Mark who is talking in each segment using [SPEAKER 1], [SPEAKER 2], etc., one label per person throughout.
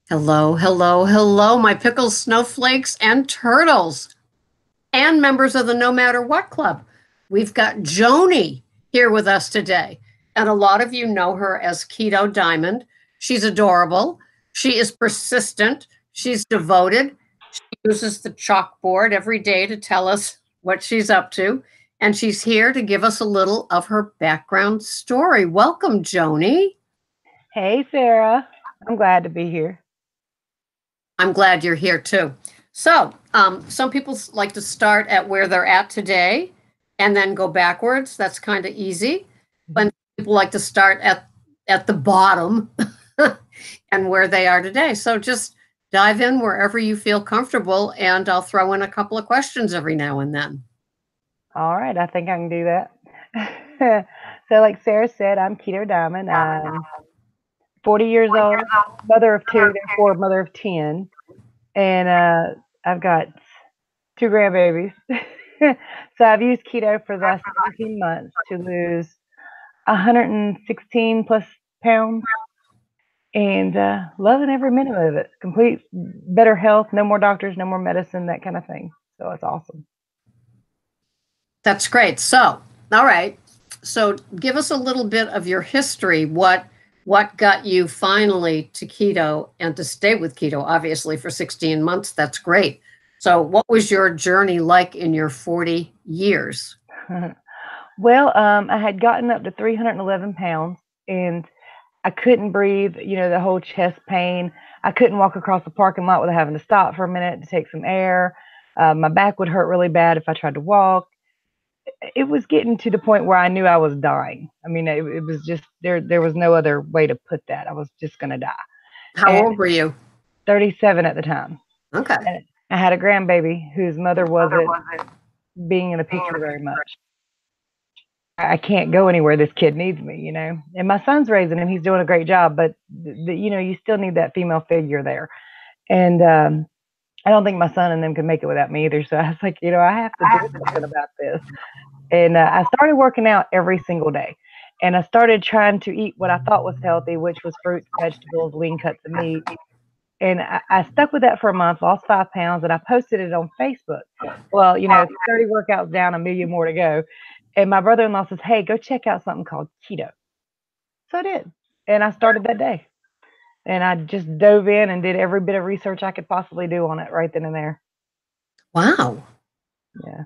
[SPEAKER 1] Hello, hello, hello, my pickles, snowflakes, and turtles, and members of the No Matter What Club. We've got Joanie here with us today, and a lot of you know her as Keto Diamond. She's adorable. She is persistent. She's devoted. She uses the chalkboard every day to tell us what she's up to, and she's here to give us a little of her background story. Welcome, Joanie.
[SPEAKER 2] Hey, Sarah. I'm glad to be here.
[SPEAKER 1] I'm glad you're here too. So, some people like to start at where they're at today and then go backwards. That's kind of easy. But people like to start at the bottom and where they are today. So just dive in wherever you feel comfortable, and I'll throw in a couple of questions every now and then.
[SPEAKER 2] All right, I think I can do that. So, like Sarah said, I'm Keto Diamond. I'm 40 years old, mother of two, therefore mother of 10. And I've got two grandbabies. So, I've used keto for the last 17 months to lose 116 plus pounds and loving every minute of it. Complete better health, no more doctors, no more medicine, that kind of thing. So, it's awesome.
[SPEAKER 1] That's great. So, all right. So, give us a little bit of your history. What got you finally to keto and to stay with keto? Obviously, for 16 months, that's great. So, what was your journey like in your 40 years?
[SPEAKER 2] Well, I had gotten up to 311 pounds and I couldn't breathe, the whole chest pain. I couldn't walk across the parking lot without having to stop for a minute to take some air. My back would hurt really bad if I tried to walk. It was getting to the point where I knew I was dying. I mean, it was just there was no other way to put that. I was just going to die.
[SPEAKER 1] How
[SPEAKER 2] And
[SPEAKER 1] old were you?
[SPEAKER 2] 37 at the time.
[SPEAKER 1] Okay.
[SPEAKER 2] And I had a grandbaby whose mother wasn't being in the picture very much. I can't go anywhere. This kid needs me. And my son's raising him. He's doing a great job, but you still need that female figure there. And I don't think my son and them could make it without me either. So I was like, I have to do something about this. And I started working out every single day. And I started trying to eat what I thought was healthy, which was fruits, vegetables, lean cuts of meat. And I stuck with that for a month, lost 5 pounds, and I posted it on Facebook. Well, 30 workouts down, a million more to go. And my brother-in-law says, hey, go check out something called keto. So I did. And I started that day. And I just dove in and did every bit of research I could possibly do on it right then and there.
[SPEAKER 1] Wow.
[SPEAKER 2] Yeah.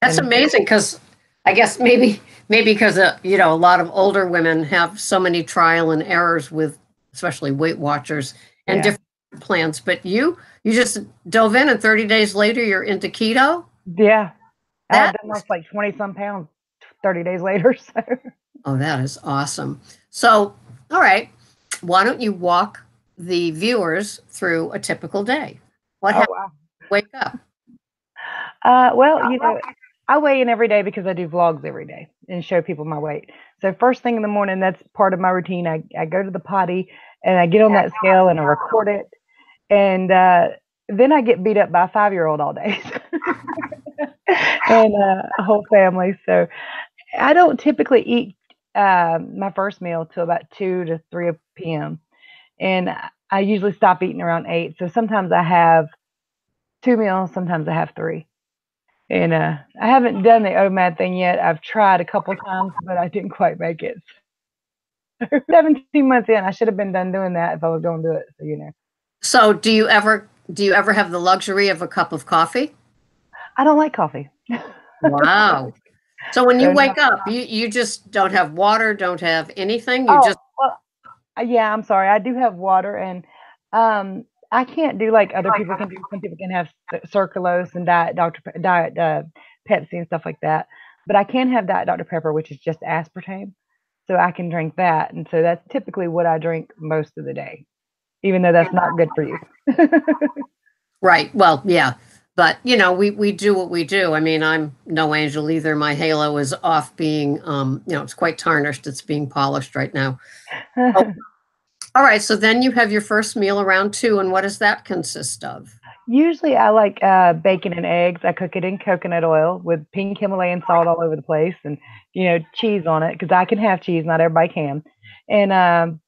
[SPEAKER 1] That's
[SPEAKER 2] And
[SPEAKER 1] amazing because I guess maybe because a lot of older women have so many trial and errors with especially Weight Watchers and
[SPEAKER 2] yeah.
[SPEAKER 1] different plans. But you just dove in, and 30 days later you're into keto.
[SPEAKER 2] Yeah. I had
[SPEAKER 1] That
[SPEAKER 2] done lost like 20 some pounds 30 days later. So
[SPEAKER 1] that is awesome. So, all right, why don't you walk the viewers through a typical day? What
[SPEAKER 2] oh
[SPEAKER 1] happens
[SPEAKER 2] wow.
[SPEAKER 1] when you wake up?
[SPEAKER 2] Well, I weigh in every day because I do vlogs every day and show people my weight. So first thing in the morning, that's part of my routine. I go to the potty and I get on that scale and I record it. And then I get beat up by a 5-year-old all day and a whole family. So I don't typically eat my first meal till about 2 to 3 p.m. And I usually stop eating around 8. So sometimes I have 2 meals, sometimes I have 3. And I haven't done the OMAD thing yet. I've tried a couple times, but I didn't quite make it. 17 months in, I should have been done doing that if I was going to do it.
[SPEAKER 1] So, do you ever have the luxury of a cup of coffee?
[SPEAKER 2] I don't like coffee.
[SPEAKER 1] Wow. So when you
[SPEAKER 2] So no.
[SPEAKER 1] wake up, you just don't have water, don't have anything. You
[SPEAKER 2] Oh,
[SPEAKER 1] just
[SPEAKER 2] well, yeah, I'm sorry. I do have water, and I can't do like other people can do. Some people can have Circulose and Diet Pepsi and stuff like that, but I can have Diet Dr Pepper, which is just aspartame, so I can drink that, and so that's typically what I drink most of the day, even though that's not good for you.
[SPEAKER 1] right. Well, yeah. But we do what we do. I mean, I'm no angel either. My halo is off being it's quite tarnished. It's being polished right now. Oh, all right. So then you have your first meal around 2, and what does that consist of?
[SPEAKER 2] Usually, I like bacon and eggs. I cook it in coconut oil with pink Himalayan salt all over the place, and cheese on it because I can have cheese, not everybody can. And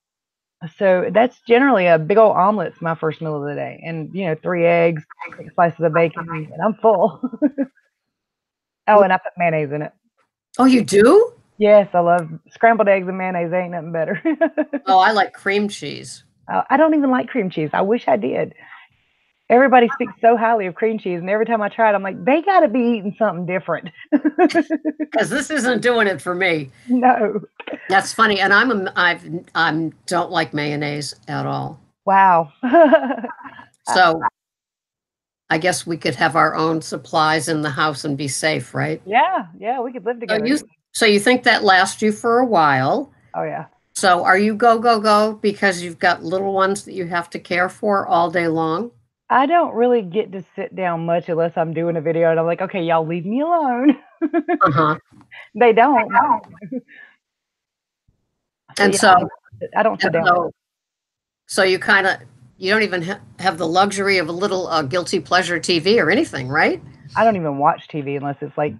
[SPEAKER 2] So that's generally a big old omelet's my first meal of the day. And, 3 eggs, 6 slices of bacon, and I'm full. Oh, and I put mayonnaise in it.
[SPEAKER 1] Oh, you do?
[SPEAKER 2] Yes, I love scrambled eggs and mayonnaise. Ain't nothing better.
[SPEAKER 1] Oh, I like cream cheese.
[SPEAKER 2] I don't even like cream cheese. I wish I did. Everybody speaks so highly of cream cheese, and every time I try it, I'm like, they got to be eating something different.
[SPEAKER 1] Because this isn't doing it for me.
[SPEAKER 2] No.
[SPEAKER 1] That's funny. And I don't like mayonnaise at all.
[SPEAKER 2] Wow.
[SPEAKER 1] So I guess we could have our own supplies in the house and be safe, right?
[SPEAKER 2] Yeah, we could live
[SPEAKER 1] So
[SPEAKER 2] together.
[SPEAKER 1] you think that lasts you for a while.
[SPEAKER 2] Oh, yeah.
[SPEAKER 1] So are you go, go, go because you've got little ones that you have to care for all day long?
[SPEAKER 2] I don't really get to sit down much unless I'm doing a video and I'm like, okay, y'all leave me alone.
[SPEAKER 1] Uh-huh.
[SPEAKER 2] They don't.
[SPEAKER 1] And
[SPEAKER 2] Yeah,
[SPEAKER 1] so,
[SPEAKER 2] I don't sit down.
[SPEAKER 1] so you don't even have the luxury of a little guilty pleasure TV or anything, right?
[SPEAKER 2] I don't even watch TV unless it's like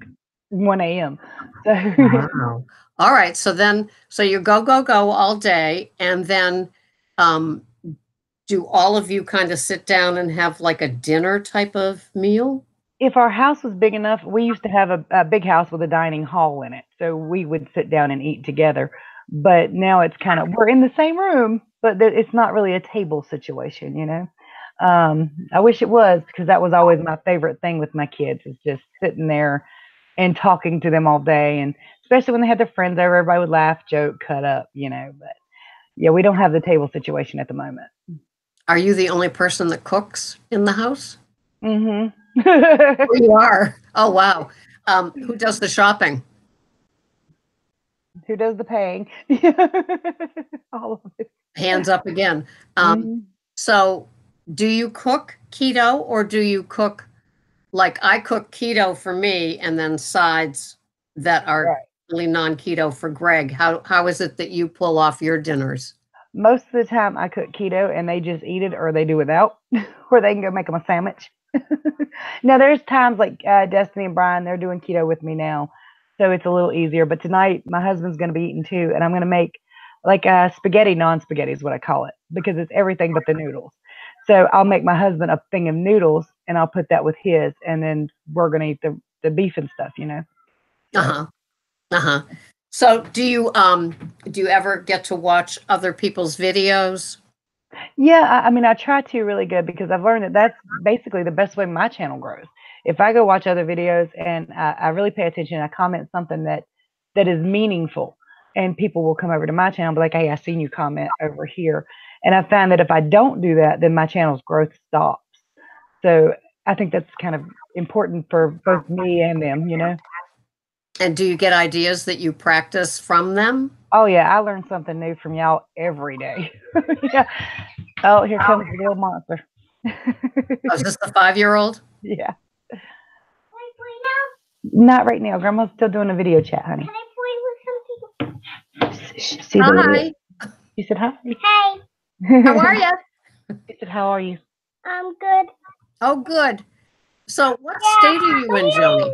[SPEAKER 2] 1 a.m. So
[SPEAKER 1] Wow. All right. So you go, go, go all day. And then um, do all of you kind of sit down and have like a dinner type of meal?
[SPEAKER 2] if our house was big enough, we used to have a big house with a dining hall in it. So we would sit down and eat together. But now it's kind of, we're in the same room, but it's not really a table situation, I wish it was, because that was always my favorite thing with my kids, is just sitting there and talking to them all day. And especially when they had their friends over, everybody would laugh, joke, cut up, But yeah, we don't have the table situation at the moment.
[SPEAKER 1] Are you the only person that cooks in the house?
[SPEAKER 2] Mm-hmm.
[SPEAKER 1] You are. Oh, wow. Who does the shopping?
[SPEAKER 2] Who does the paying? All of it.
[SPEAKER 1] Hands up again.
[SPEAKER 2] Mhm.
[SPEAKER 1] So do you cook keto or do you cook like I cook keto for me and then sides that are
[SPEAKER 2] Right.
[SPEAKER 1] really non-keto for Greg? How is it that you pull off your dinners?
[SPEAKER 2] Most of the time I cook keto and they just eat it or they do without, or they can go make them a sandwich. Now there's times like Destiny and Brian, they're doing keto with me now, so it's a little easier. But tonight my husband's going to be eating too, and I'm going to make like spaghetti non-spaghetti is what I call it, because it's everything but the noodles. So I'll make my husband a thing of noodles and I'll put that with his, and then we're going to eat the beef and stuff. So,
[SPEAKER 1] Uh-huh. Uh-huh. So do you ever get to watch other people's videos?
[SPEAKER 2] yeah, I mean, I try to really good, because I've learned that that's basically the best way my channel grows. If I go watch other videos and I really pay attention, I comment something that is meaningful, and people will come over to my channel and be like, "Hey, I seen you comment over here," and I find that if I don't do that, then my channel's growth stops. So I think that's kind of important for both me and them.
[SPEAKER 1] And do you get ideas that you practice from them?
[SPEAKER 2] Oh yeah, I learn something new from y'all every day. Yeah. Oh, here comes the little monster.
[SPEAKER 1] Oh, is this the 5-year-old?
[SPEAKER 2] Yeah. Not right now. Grandma's still doing a video chat, honey. See the video?
[SPEAKER 1] Hi.
[SPEAKER 2] She said hi.
[SPEAKER 3] Hey,
[SPEAKER 1] How are you?
[SPEAKER 2] She said, how are you?
[SPEAKER 3] I'm good.
[SPEAKER 1] Oh, good. So what state are you in, Joanie?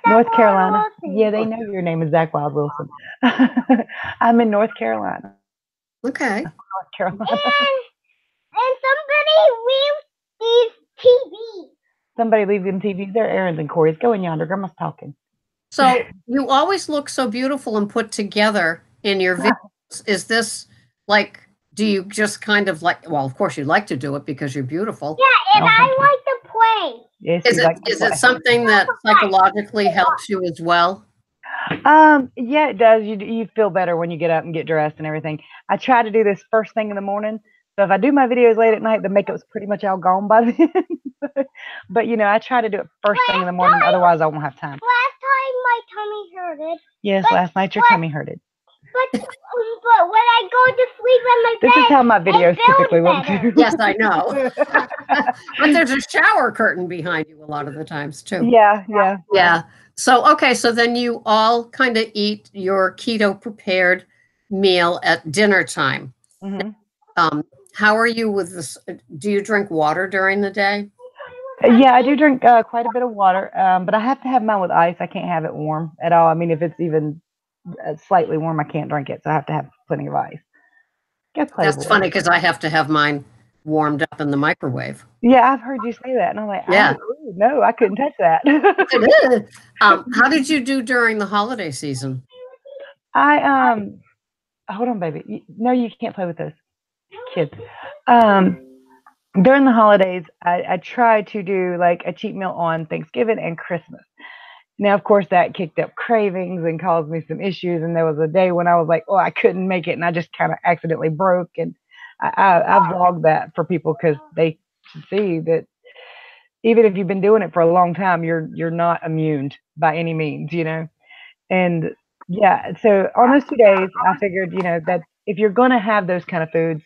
[SPEAKER 2] North Carolina. Yeah, they know your name is Zach Wild Wilson. I'm in North Carolina.
[SPEAKER 1] Okay.
[SPEAKER 2] North Carolina.
[SPEAKER 3] And somebody leaves these TVs.
[SPEAKER 2] Somebody leave them TVs. They're Aaron's and Corey's. Go in yonder. Grandma's talking.
[SPEAKER 1] So you always look so beautiful and put together in your videos. Is this like, do you just kind of like, well, of course you like to do it because you're beautiful.
[SPEAKER 3] Yeah, and I like to play.
[SPEAKER 2] Yes,
[SPEAKER 1] Is it something that psychologically helps you as well?
[SPEAKER 2] Yeah, it does. You feel better when you get up and get dressed and everything. I try to do this first thing in the morning. So if I do my videos late at night, the makeup's pretty much all gone by then. But I try to do it first thing in the morning. Otherwise, I won't have time.
[SPEAKER 3] Last time my tummy hurted.
[SPEAKER 2] Yes, last night your tummy hurted.
[SPEAKER 3] But when I go to sleep in my bed,
[SPEAKER 2] This is how my videos typically look too.
[SPEAKER 1] Yes, I know. But there's a shower curtain behind you a lot of the times too.
[SPEAKER 2] Yeah.
[SPEAKER 1] Yeah. So, okay. So then you all kind of eat your keto prepared meal at dinner time.
[SPEAKER 2] Mm-hmm.
[SPEAKER 1] How are you with this? Do you drink water during the day?
[SPEAKER 2] Yeah, I do drink quite a bit of water, but I have to have mine with ice. I can't have it warm at all. I mean, if it's even slightly warm, I can't drink it. So I have to have plenty of ice. Get
[SPEAKER 1] That's
[SPEAKER 2] Playboy.
[SPEAKER 1] funny because I have to have mine warmed up in the microwave.
[SPEAKER 2] Yeah, I've heard you say that, and I'm like,
[SPEAKER 1] Yeah.
[SPEAKER 2] no, I couldn't touch that.
[SPEAKER 1] It is. How did you do during the holiday season?
[SPEAKER 2] I hold on, baby. No, you can't play with those kids. During the holidays, I tried to do like a cheat meal on Thanksgiving and Christmas. Now, of course, that kicked up cravings and caused me some issues. And there was a day when I was like, oh, I couldn't make it, and I just kind of accidentally broke. And I vlogged that for people because they should see that even if you've been doing it for a long time, you're not immune by any means, you know. And yeah, so on those 2 days, I figured, you know, that if you're going to have those kind of foods,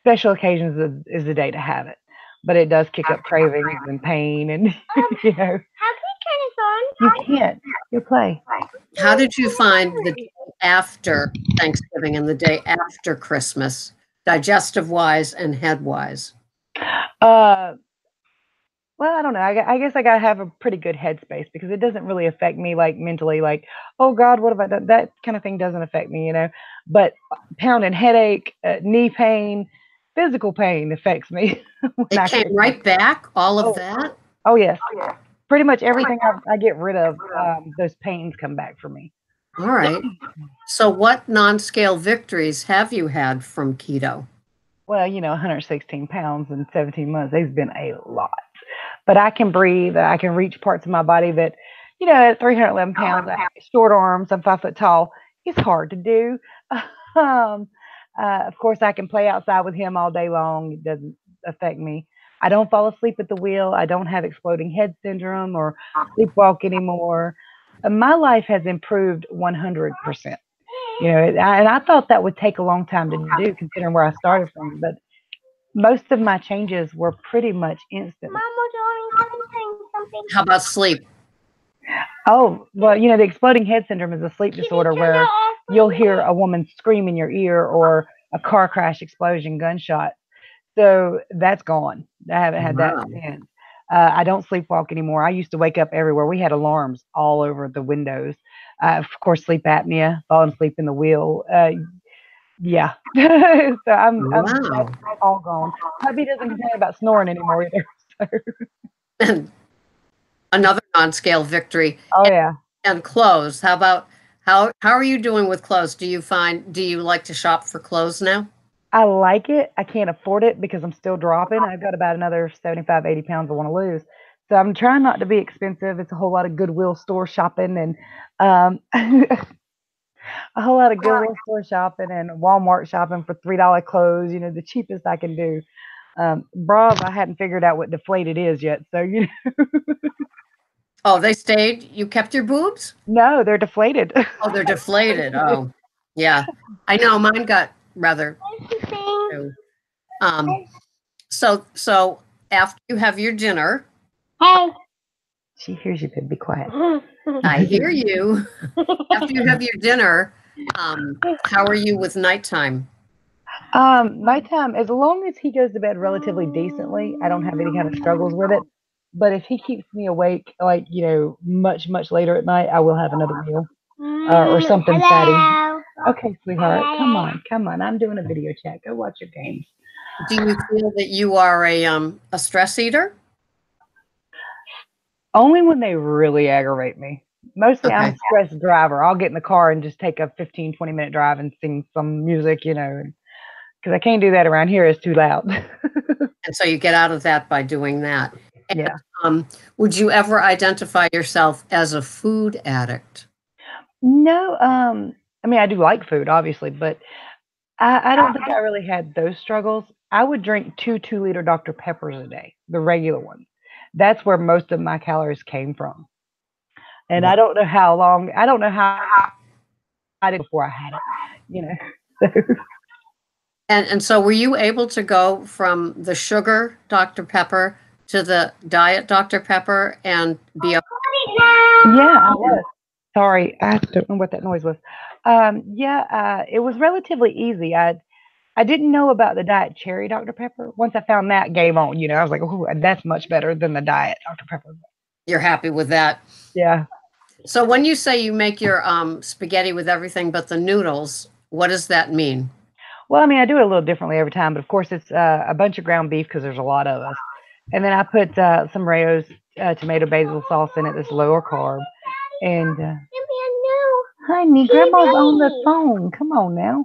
[SPEAKER 2] special occasions is the day to have it. But it does kick up cravings and pain, and you know,
[SPEAKER 3] How can you turn this on?
[SPEAKER 2] you can't. You play.
[SPEAKER 1] How did you find the day after Thanksgiving and the day after Christmas, digestive wise and head wise?
[SPEAKER 2] Uh, well, I don't know. I guess I gotta have a pretty good headspace because it doesn't really affect me like mentally, like, oh God, what have I done? That kind of thing doesn't affect me, you know. But pounding headache, knee pain, physical pain affects me. when
[SPEAKER 1] It
[SPEAKER 2] I
[SPEAKER 1] came
[SPEAKER 2] cook.
[SPEAKER 1] right back, all of
[SPEAKER 2] Oh,
[SPEAKER 1] that?
[SPEAKER 2] oh yes, pretty much everything I get rid of, those pains come back for me.
[SPEAKER 1] All right. So what non-scale victories have you had from keto?
[SPEAKER 2] Well, you know, 116 pounds in 17 months, they've been a lot. But I can breathe. I can reach parts of my body that, you know, at 311 pounds, I have short arms, I'm 5 foot tall. It's hard to do. Um, of course, I can play outside with him all day long. It doesn't affect me. I don't fall asleep at the wheel. I don't have exploding head syndrome or sleepwalk anymore. My life has improved 100%. You know, and I thought that would take a long time to do, considering where I started from. But most of my changes were pretty much instant.
[SPEAKER 3] Mama, Joanie, saying something.
[SPEAKER 1] How about sleep?
[SPEAKER 2] Oh, well, you know, the exploding head syndrome is a sleep disorder where you'll hear a woman scream in your ear or a car crash, explosion, gunshot. So that's gone. I haven't had that
[SPEAKER 1] Wow.
[SPEAKER 2] since. I don't sleepwalk anymore. I used to wake up everywhere. We had alarms all over the windows. Of course, sleep apnea, falling asleep in the wheel. Yeah. So I'm
[SPEAKER 1] Wow.
[SPEAKER 2] that's all gone. Hubby doesn't complain about snoring anymore either. So.
[SPEAKER 1] And another non-scale victory.
[SPEAKER 2] Oh yeah.
[SPEAKER 1] And clothes. How about how are you doing with clothes? Do you like to shop for clothes now?
[SPEAKER 2] I like it. I can't afford it because I'm still dropping. I've got about another 75, 80 pounds I want to lose. So I'm trying not to be expensive. It's a whole lot of Goodwill store shopping and a whole lot of Goodwill store shopping and Walmart shopping for $3 clothes, you know, the cheapest I can do. Bras, I hadn't figured out what deflated is yet. So, you know,
[SPEAKER 1] Oh, they stayed. You kept your boobs?
[SPEAKER 2] no, they're deflated.
[SPEAKER 1] Oh, they're deflated. Oh, yeah. I know mine got rather too. So after you have your dinner,
[SPEAKER 3] Hey.
[SPEAKER 2] She hears you, babe. Be quiet.
[SPEAKER 1] I hear you. After you have your dinner, how are you with nighttime?
[SPEAKER 2] Nighttime, as long as he goes to bed relatively decently, I don't have any kind of struggles with it. But if he keeps me awake, like, you know, much, much later at night, I will have another meal or something fatty.
[SPEAKER 3] Hello.
[SPEAKER 2] Okay, sweetheart, come on. I'm doing a video chat. Go watch your games.
[SPEAKER 1] Do you feel that you are a stress eater?
[SPEAKER 2] Only when they really aggravate me. Mostly I'm a
[SPEAKER 1] Okay.
[SPEAKER 2] stressed driver. I'll get in the car and just take a 15, 20-minute drive and sing some music, you know, because I can't do that around here. It's too loud.
[SPEAKER 1] And so you get out of that by doing that. And,
[SPEAKER 2] Yeah.
[SPEAKER 1] Would you ever identify yourself as a food addict?
[SPEAKER 2] No, I mean, I do like food, obviously, but I don't think I really had those struggles. I would drink 2 2-liter Dr. Peppers a day, the regular ones. That's where most of my calories came from. And I don't know how long, I don't know how I did before I had it, you know.
[SPEAKER 1] And so were you able to go from the sugar Dr. Pepper to the diet Dr. Pepper and be a
[SPEAKER 2] Yeah, I was. Sorry, I don't know what that noise was. It was relatively easy. I didn't know about the diet cherry Dr. Pepper. Once I found that, game on. You know, I was like, oh, that's much better than the diet Dr. Pepper.
[SPEAKER 1] You're happy with that?
[SPEAKER 2] Yeah.
[SPEAKER 1] So when you say you make your spaghetti with everything but the noodles, what does that mean?
[SPEAKER 2] Well, I mean, I do it a little differently every time, but of course it's a bunch of ground beef because there's a lot of us. And then I put some Rayo's tomato basil sauce in it that's lower carb. And honey, Grandma's on the phone. Come on now.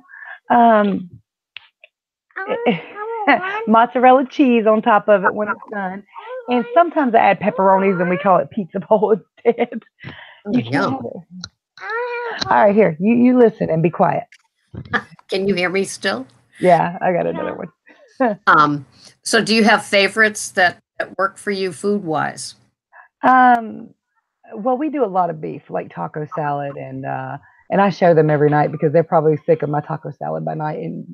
[SPEAKER 2] Mozzarella cheese on top of it when it's done. And sometimes I add pepperonis and we call it pizza bowl instead. You can't
[SPEAKER 1] Yum.
[SPEAKER 2] have it. All right, here. You listen and be quiet.
[SPEAKER 1] Can you hear me still?
[SPEAKER 2] Yeah, I got another one.
[SPEAKER 1] So do you have favorites that work for you food-wise?
[SPEAKER 2] Well, we do a lot of beef, like taco salad, and I show them every night because they're probably sick of my taco salad by night, and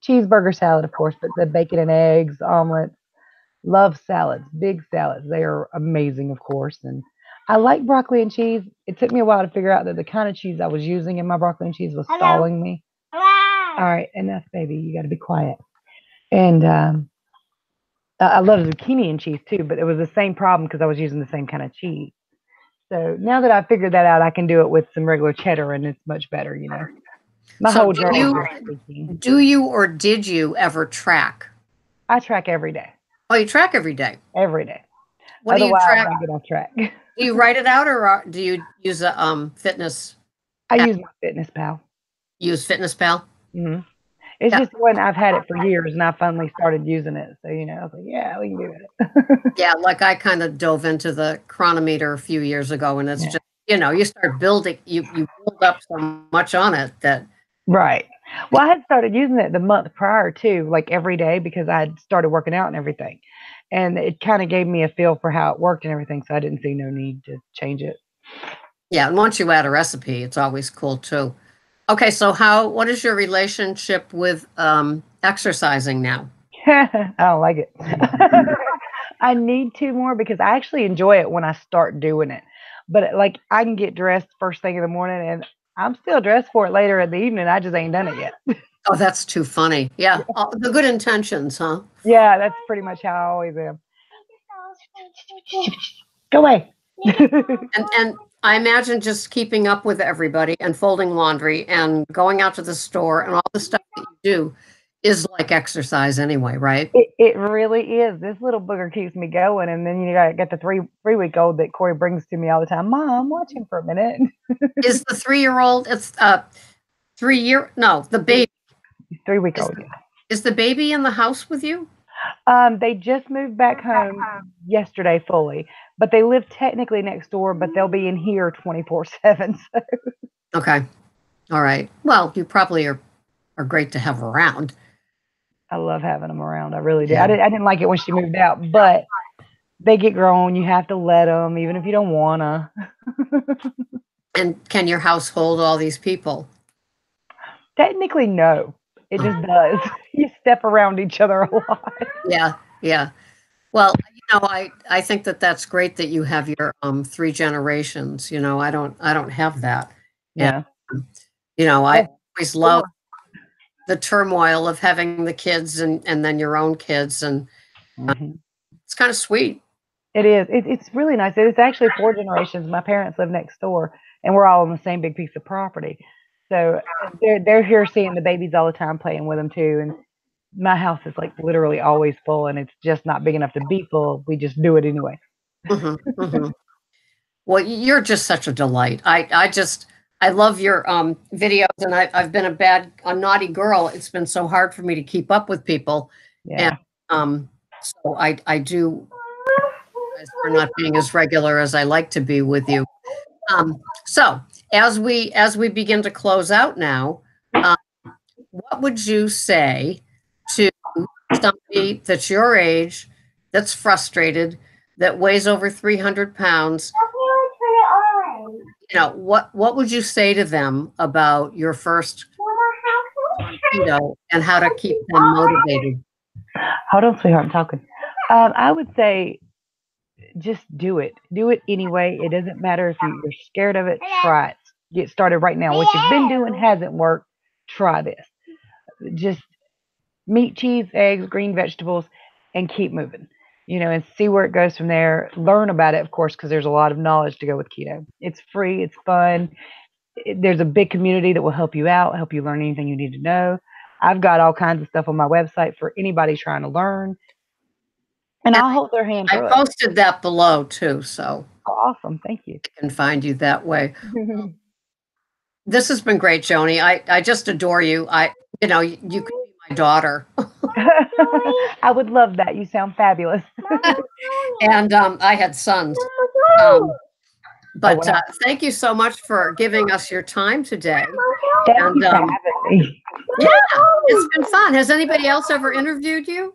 [SPEAKER 2] cheeseburger salad, of course, but the bacon and eggs, omelets. Love salads, big salads. They are amazing, of course, and I like broccoli and cheese. It took me a while to figure out that the kind of cheese I was using in my broccoli and cheese was stalling me. All right, enough, baby. You got to be quiet. And I love zucchini and cheese too, but it was the same problem because I was using the same kind of cheese. So now that I figured that out, I can do it with some regular cheddar, and it's much better, you know. My
[SPEAKER 1] So
[SPEAKER 2] whole
[SPEAKER 1] do
[SPEAKER 2] journey.
[SPEAKER 1] do you or did you ever track?
[SPEAKER 2] I track every day.
[SPEAKER 1] Oh, you track every day.
[SPEAKER 2] Every day.
[SPEAKER 1] What
[SPEAKER 2] Otherwise,
[SPEAKER 1] do you track?
[SPEAKER 2] I get off track.
[SPEAKER 1] Do you write it out, or do you use a fitness?
[SPEAKER 2] I use my Fitness Pal.
[SPEAKER 1] Use Fitness Pal?
[SPEAKER 2] Mm-hmm. It's
[SPEAKER 1] Yeah.
[SPEAKER 2] just when I've had it for years, and I finally started using it. So, you know, I was like, yeah, we can do it.
[SPEAKER 1] Yeah, like I kind of dove into the chronometer a few years ago, and it's
[SPEAKER 2] Yeah.
[SPEAKER 1] just, you start building, you build up so much on it that.
[SPEAKER 2] Right. Well, I had started using it the month prior too, like every day, because I had started working out and everything. And it kind of gave me a feel for how it worked and everything. So I didn't see no need to change it.
[SPEAKER 1] Yeah, and once you add a recipe, it's always cool too. Okay, so what is your relationship with exercising now?
[SPEAKER 2] I don't like it. I need to more because I actually enjoy it when I start doing it. But like I can get dressed first thing in the morning and I'm still dressed for it later in the evening. I just ain't done it yet.
[SPEAKER 1] Oh, that's too funny. Yeah, the good intentions, huh?
[SPEAKER 2] Yeah, that's pretty much how I always am. Go away.
[SPEAKER 1] And I imagine just keeping up with everybody and folding laundry and going out to the store and all the stuff that you do is like exercise anyway, right?
[SPEAKER 2] It really is. This little booger keeps me going, and then you got the three-week-old that Corey brings to me all the time. Mom, watch him for a minute.
[SPEAKER 1] Is the 3-year-old? It's 3 year? No, the baby.
[SPEAKER 2] 3-week-old.
[SPEAKER 1] Is the baby in the house with you?
[SPEAKER 2] They just moved back home yesterday fully, but they live technically next door, but they'll be in here 24/7. So.
[SPEAKER 1] Okay, all right. Well, you probably are great to have around.
[SPEAKER 2] I love having them around. I really do.
[SPEAKER 1] Yeah.
[SPEAKER 2] I didn't like it when she moved out, but they get grown. You have to let them, even if you don't wanna.
[SPEAKER 1] And can your house hold all these people?
[SPEAKER 2] Technically, no. It just does. You step around each other a lot.
[SPEAKER 1] Yeah. Well, I think that's great that you have your 3 generations. I don't have that.
[SPEAKER 2] Yeah.
[SPEAKER 1] And, I always love the turmoil of having the kids and then your own kids, and it's kind of sweet.
[SPEAKER 2] It is. It's really nice. It's actually 4 generations. My parents live next door, and we're all on the same big piece of property. So they're here seeing the babies all the time, playing with them too. And my house is like literally always full, and it's just not big enough to be full. We just do it anyway.
[SPEAKER 1] Well, you're just such a delight. I love your videos, and I've been a naughty girl. It's been so hard for me to keep up with people.
[SPEAKER 2] Yeah.
[SPEAKER 1] And so I do for not being as regular as I like to be with you. So as we begin to close out now, what would you say to somebody that's your age, that's frustrated, that weighs over 300 pounds? What would you say to them about your first keto and how to keep them motivated?
[SPEAKER 2] Hold on, sweetheart, I'm talking. I would say just do it. Do it anyway. It doesn't matter if you're scared of it. Try it. Get started right now. What you've been doing hasn't worked. Try this. Just meat, cheese, eggs, green vegetables, and keep moving. And see where it goes from there. Learn about it, of course, because there's a lot of knowledge to go with keto. It's free. It's fun. There's a big community that will help you out, help you learn anything you need to know. I've got all kinds of stuff on my website for anybody trying to learn. And I'll hold their hand
[SPEAKER 1] I
[SPEAKER 2] through it.
[SPEAKER 1] posted that below too, so
[SPEAKER 2] Oh, awesome. Thank you.
[SPEAKER 1] I can find you that way. This has been great, Joanie. I just adore you. You could be my daughter.
[SPEAKER 2] I would love that. You sound fabulous.
[SPEAKER 1] And I had sons. But
[SPEAKER 2] wow.
[SPEAKER 1] Thank you so much for giving us your time today.
[SPEAKER 2] Thank you for having me.
[SPEAKER 1] Yeah, it's been fun. Has anybody else ever interviewed you?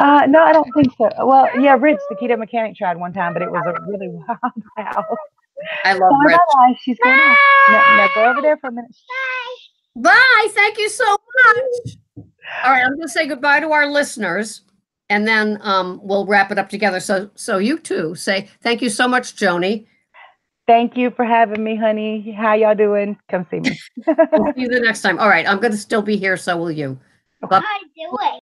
[SPEAKER 2] No, I don't think so. Well, yeah, Rich, the keto mechanic, tried one time, but it was a really wild house.
[SPEAKER 1] I love Rich.
[SPEAKER 2] Bye. She's going on. Now go over there for a minute.
[SPEAKER 1] Bye. Thank you so much. All right, I'm going to say goodbye to our listeners, and then we'll wrap it up together. So you too say thank you so much, Joanie.
[SPEAKER 2] Thank you for having me, honey. How y'all doing? Come see me.
[SPEAKER 1] We'll see you the next time. All right, I'm going to still be here, so will you.
[SPEAKER 2] Okay.
[SPEAKER 3] I do it.